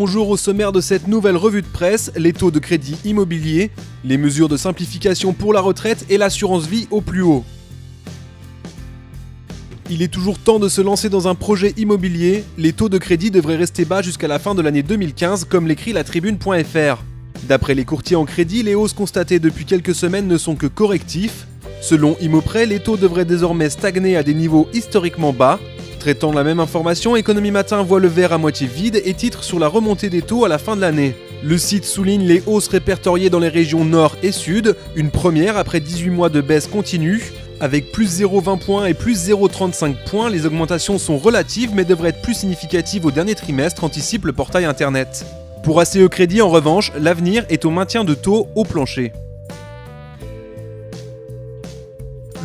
Bonjour, au sommaire de cette nouvelle revue de presse, les taux de crédit immobilier, les mesures de simplification pour la retraite et l'assurance vie au plus haut. Il est toujours temps de se lancer dans un projet immobilier, les taux de crédit devraient rester bas jusqu'à la fin de l'année 2015 comme l'écrit la tribune.fr. D'après les courtiers en crédit, les hausses constatées depuis quelques semaines ne sont que correctifs. Selon Immoprêt, les taux devraient désormais stagner à des niveaux historiquement bas. Traitant la même information, Économie Matin voit le verre à moitié vide et titre sur la remontée des taux à la fin de l'année. Le site souligne les hausses répertoriées dans les régions nord et sud, une première après 18 mois de baisse continue. Avec plus 0,20 points et plus 0,35 points, les augmentations sont relatives mais devraient être plus significatives au dernier trimestre, anticipe le portail internet. Pour ACE Crédit, en revanche, l'avenir est au maintien de taux au plancher.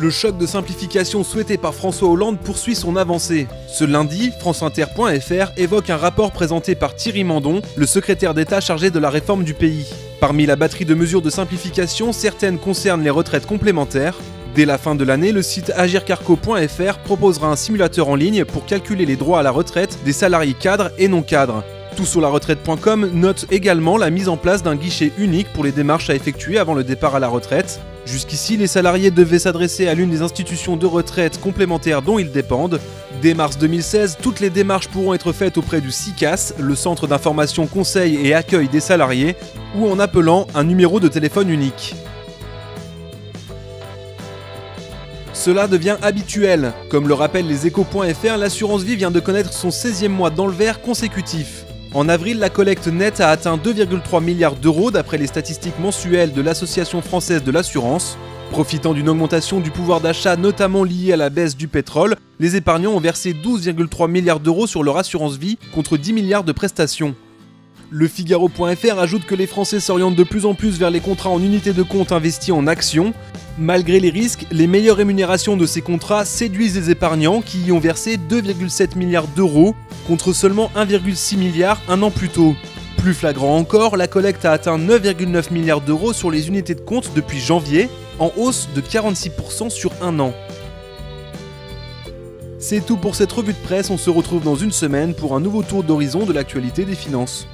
Le choc de simplification souhaité par François Hollande poursuit son avancée. Ce lundi, franceinter.fr évoque un rapport présenté par Thierry Mandon, le secrétaire d'État chargé de la réforme du pays. Parmi la batterie de mesures de simplification, certaines concernent les retraites complémentaires. Dès la fin de l'année, le site agircarco.fr proposera un simulateur en ligne pour calculer les droits à la retraite des salariés cadres et non cadres. Toutsurlaretraite.com note également la mise en place d'un guichet unique pour les démarches à effectuer avant le départ à la retraite. Jusqu'ici, les salariés devaient s'adresser à l'une des institutions de retraite complémentaires dont ils dépendent. Dès mars 2016, toutes les démarches pourront être faites auprès du CICAS, le Centre d'information, conseil et accueil des salariés, ou en appelant un numéro de téléphone unique. Cela devient habituel. Comme le rappellent les échos.fr, l'assurance vie vient de connaître son 16e mois dans le vert consécutif. En avril, la collecte nette a atteint 2,3 milliards d'euros d'après les statistiques mensuelles de l'Association française de l'assurance. Profitant d'une augmentation du pouvoir d'achat notamment liée à la baisse du pétrole, les épargnants ont versé 12,3 milliards d'euros sur leur assurance vie contre 10 milliards de prestations. Le Figaro.fr ajoute que les Français s'orientent de plus en plus vers les contrats en unité de compte investis en actions. Malgré les risques, les meilleures rémunérations de ces contrats séduisent les épargnants qui y ont versé 2,7 milliards d'euros contre seulement 1,6 milliard un an plus tôt. Plus flagrant encore, la collecte a atteint 9,9 milliards d'euros sur les unités de compte depuis janvier, en hausse de 46% sur un an. C'est tout pour cette revue de presse, on se retrouve dans une semaine pour un nouveau tour d'horizon de l'actualité des finances.